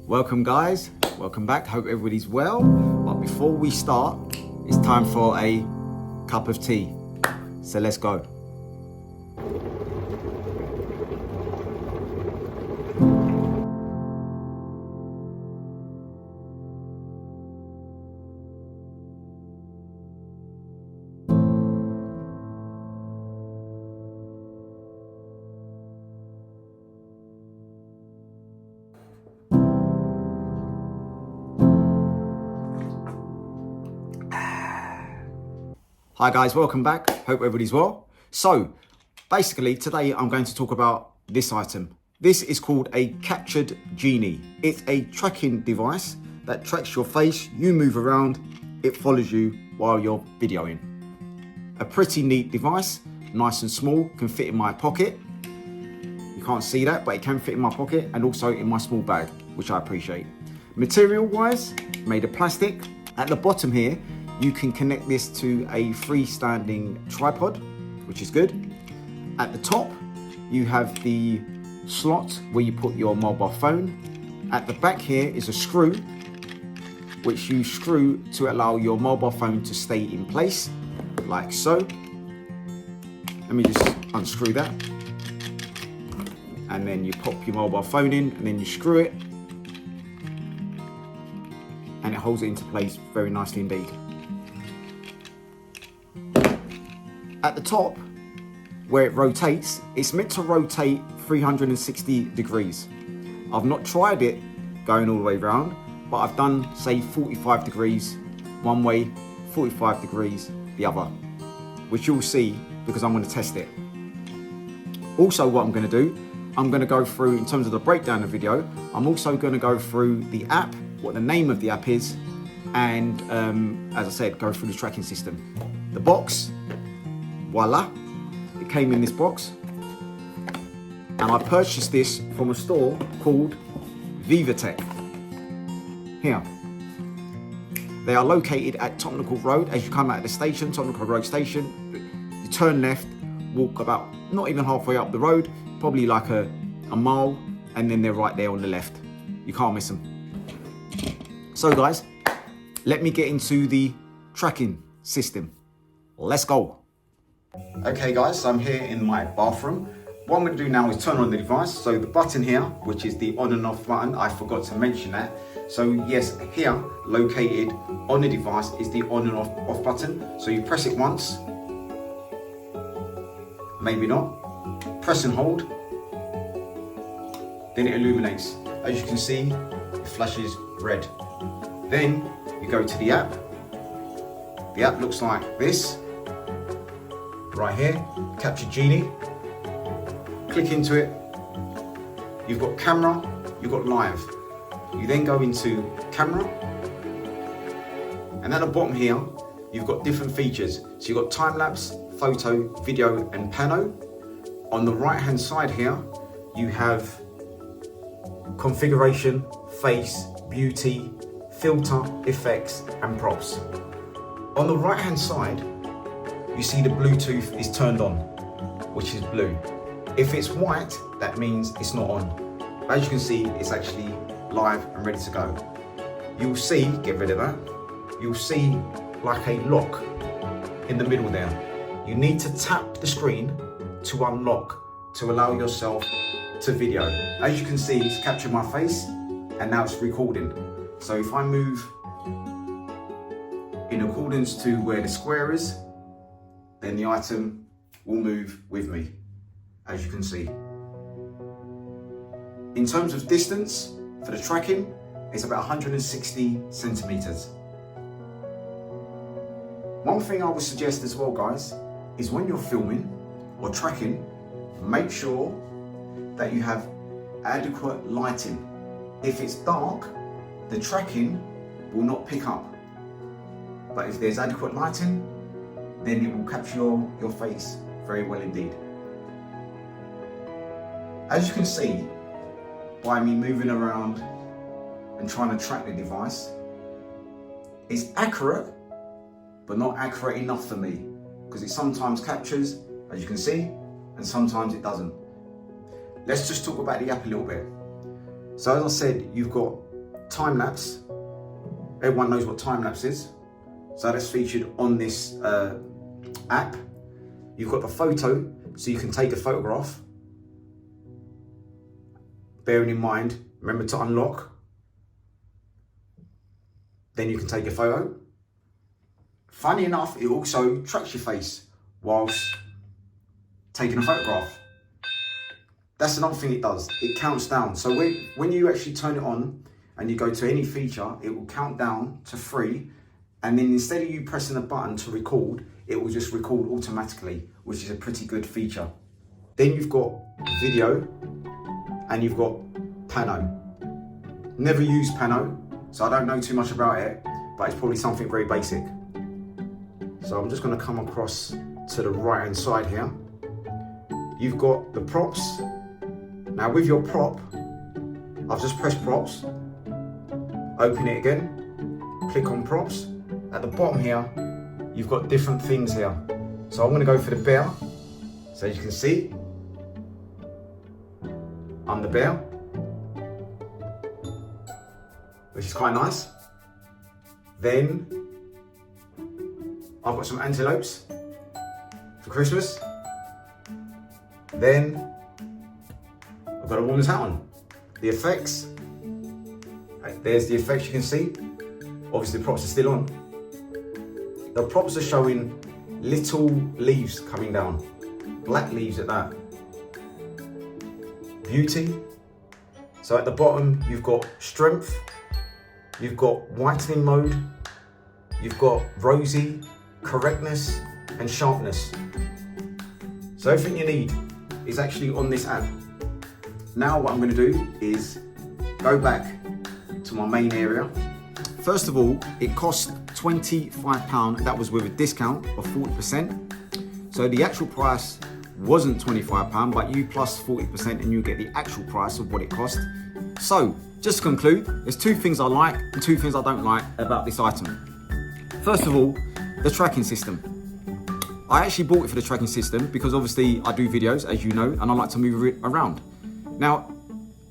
Welcome guys, welcome back. Hope everybody's well. But before we start, it's time for a cup of tea. So let's go. Hi guys, welcome back. Hope everybody's well. So basically today I'm going to talk about this item. This is called a captured Genie. It's a tracking device that tracks your face, you move around, it follows you while you're videoing. A pretty neat device, nice and small, can fit in my pocket. You can't see that, but it can fit in my pocket and also in my small bag, which I appreciate. Material wise, made of plastic. At the bottom here, you can connect this to a freestanding tripod, which is good. At the top, you have the slot where you put your mobile phone. At the back here is a screw, which you screw to allow your mobile phone to stay in place, like so. Let me just unscrew that. And then you pop your mobile phone in and then you screw it. And it holds it into place very nicely indeed. At the top, where it rotates, it's meant to rotate 360 degrees. I've not tried it going all the way around, but I've done, say, 45 degrees one way, 45 degrees the other, which you'll see because I'm going to test it. Also, what I'm going to do, I'm going to go through, in terms of the breakdown of the video, I'm also going to go through the app, what the name of the app is, and as I said, go through the tracking system. The box, voila, it came in this box, and I purchased this from a store called Vivatech. Here, they are located at Tottenham Road. As you come out of the station, Tottenham Road station, you turn left, walk about not even halfway up the road, probably like a mile, and then they're right there on the left. You can't miss them. So guys, let me get into the tracking system. Let's go. Okay guys, so I'm here in my bathroom. What I'm going to do now is turn on the device. So the button here, which is the on and off button, I forgot to mention that. So yes, here, located on the device is the on and off button. So you press it once, maybe not, press and hold, then it illuminates. As you can see, it flashes red. Then you go to the app. The app looks like this. Right here, Capture Genie. Click into it. You've got camera, you've got live. You then go into camera. And at the bottom here, you've got different features. So you've got time lapse, photo, video, and pano. On the right hand side here, you have configuration, face, beauty, filter, effects, and props. On the right hand side, you see the Bluetooth is turned on, which is blue. If it's white, that means it's not on. As you can see, it's actually live and ready to go. You'll see, get rid of that, you'll see like a lock in the middle there. You need to tap the screen to unlock, to allow yourself to video. As you can see, it's captured my face and now it's recording. So if I move in accordance to where the square is, then the item will move with me, as you can see. In terms of distance for the tracking, it's about 160 centimeters. One thing I would suggest as well, guys, is when you're filming or tracking, make sure that you have adequate lighting. If it's dark, the tracking will not pick up. But if there's adequate lighting, then it will capture your face very well indeed. As you can see, by me moving around and trying to track the device, it's accurate, but not accurate enough for me, because it sometimes captures, as you can see, and sometimes it doesn't. Let's just talk about the app a little bit. So as I said, you've got time lapse. Everyone knows what time lapse is. So that's featured on this app. You've got the photo, so you can take a photograph. Bearing in mind, remember to unlock. Then you can take a photo. Funny enough, it also tracks your face whilst taking a photograph. That's another thing it does. It counts down. So when you actually turn it on and you go to any feature, it will count down to 3. And then instead of you pressing a button to record, it will just record automatically, which is a pretty good feature. Then you've got video and you've got Pano. Never used Pano, so I don't know too much about it, but it's probably something very basic. So I'm just gonna come across to the right hand side here. You've got the props. Now with your prop, I've just pressed props, open it again, click on props. At the bottom here, you've got different things here. So I'm gonna go for the bear. So as you can see, I'm the bear, which is quite nice. Then I've got some antelopes for Christmas. Then I've got a woman's hat on. The effects, there's the effects you can see. Obviously the props are still on. The props are showing little leaves coming down, black leaves at that. Beauty. So at the bottom, you've got strength, you've got whitening mode, you've got rosy, correctness, and sharpness. So everything you need is actually on this app. Now what I'm going to do is go back to my main area. First of all, it cost £25. That was with a discount of 40%. So the actual price wasn't £25, but you plus 40% and you get the actual price of what it cost. So just to conclude, there's 2 things I like and 2 things I don't like about this item. First of all, the tracking system. I actually bought it for the tracking system because obviously I do videos, as you know, and I like to move it around. Now,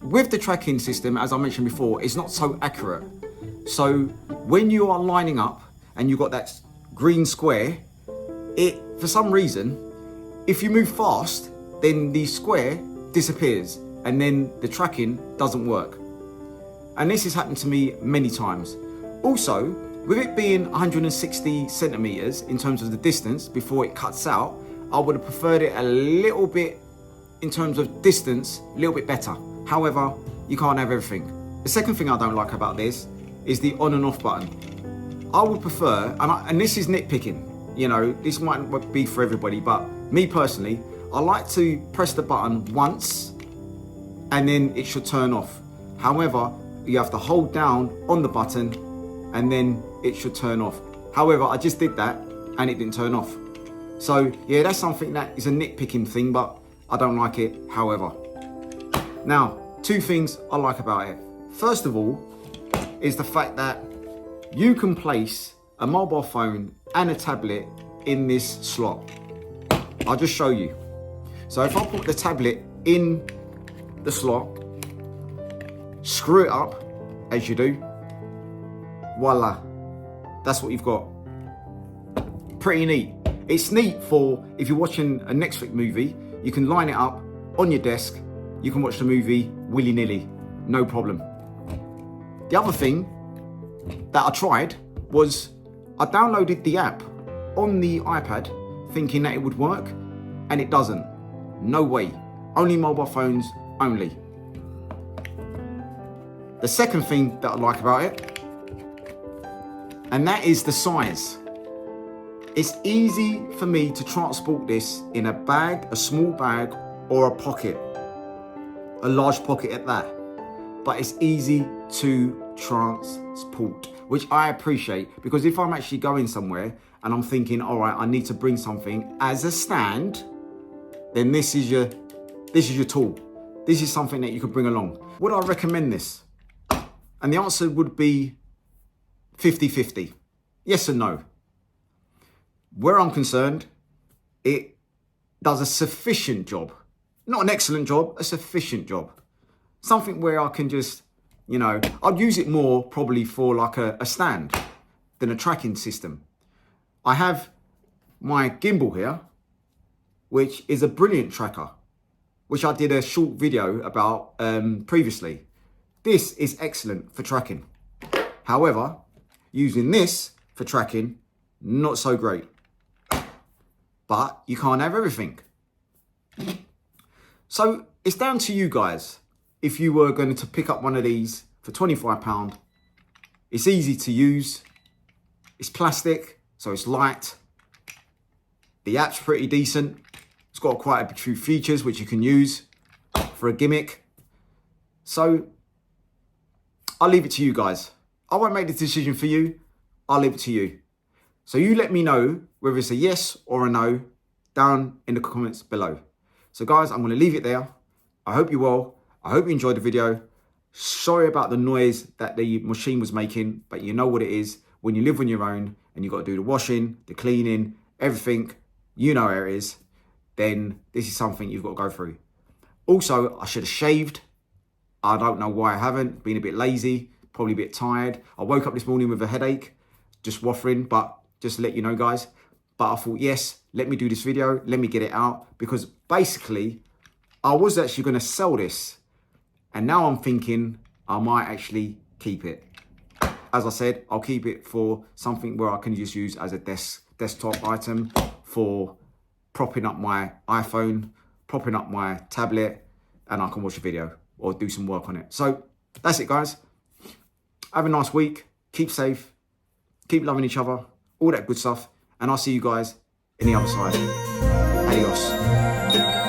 with the tracking system, as I mentioned before, it's not so accurate. So when you are lining up and you've got that green square, it, for some reason, if you move fast, then the square disappears and then the tracking doesn't work. And this has happened to me many times. Also, with it being 160 centimeters in terms of the distance before it cuts out, I would have preferred it a little bit in terms of distance, a little bit better. However, you can't have everything. The second thing I don't like about this is the on and off button. I would prefer, and this is nitpicking, you know, this might not be for everybody, but me personally, I like to press the button once and then it should turn off. However, you have to hold down on the button and then it should turn off. However, I just did that and it didn't turn off. So yeah, that's something that is a nitpicking thing, but I don't like it, however. Now, 2 things I like about it. First of all, is the fact that you can place a mobile phone and a tablet in this slot. I'll just show you. So if I put the tablet in the slot, screw it up, as you do, voila, that's what you've got. Pretty neat. It's neat for if you're watching a Netflix movie, you can line it up on your desk, you can watch the movie willy-nilly, no problem. The other thing that I tried was I downloaded the app on the iPad thinking that it would work, and it doesn't. No way. Only mobile phones only. The second thing that I like about it, and that is the size. It's easy for me to transport this in a bag, a small bag, or a pocket. A large pocket at that. But it's easy to transport, which I appreciate, because if I'm actually going somewhere and I'm thinking, all right, I need to bring something as a stand, then this is your tool. This is something that you could bring along. Would I recommend this? And the answer would be 50-50. Yes and no. Where I'm concerned, it does a sufficient job. Not an excellent job, a sufficient job. Something where I can just You know, I'd use it more probably for like a stand than a tracking system. I have my gimbal here, which is a brilliant tracker, which I did a short video about previously. This is excellent for tracking. However, using this for tracking, not so great. But you can't have everything. So it's down to you guys. If you were going to pick up one of these for £25, it's easy to use. It's plastic, so it's light. The app's pretty decent. It's got quite a few features which you can use for a gimmick. So I'll leave it to you guys. I won't make the decision for you. I'll leave it to you. So you let me know whether it's a yes or a no down in the comments below. So guys, I'm going to leave it there. I hope you're well. I hope you enjoyed the video. Sorry about the noise that the machine was making, but you know what it is. When you live on your own and you've got to do the washing, the cleaning, everything, you know where it is, then this is something you've got to go through. Also, I should have shaved. I don't know why I haven't. Been a bit lazy, probably a bit tired. I woke up this morning with a headache, just waffling, but just to let you know, guys. But I thought, yes, let me do this video. Let me get it out. Because basically, I was actually going to sell this. And now I'm thinking I might actually keep it. As I said, I'll keep it for something where I can just use as a desktop item for propping up my iPhone, propping up my tablet, and I can watch a video or do some work on it. So that's it, guys. Have a nice week. Keep safe. Keep loving each other. All that good stuff. And I'll see you guys in the other side. Adios.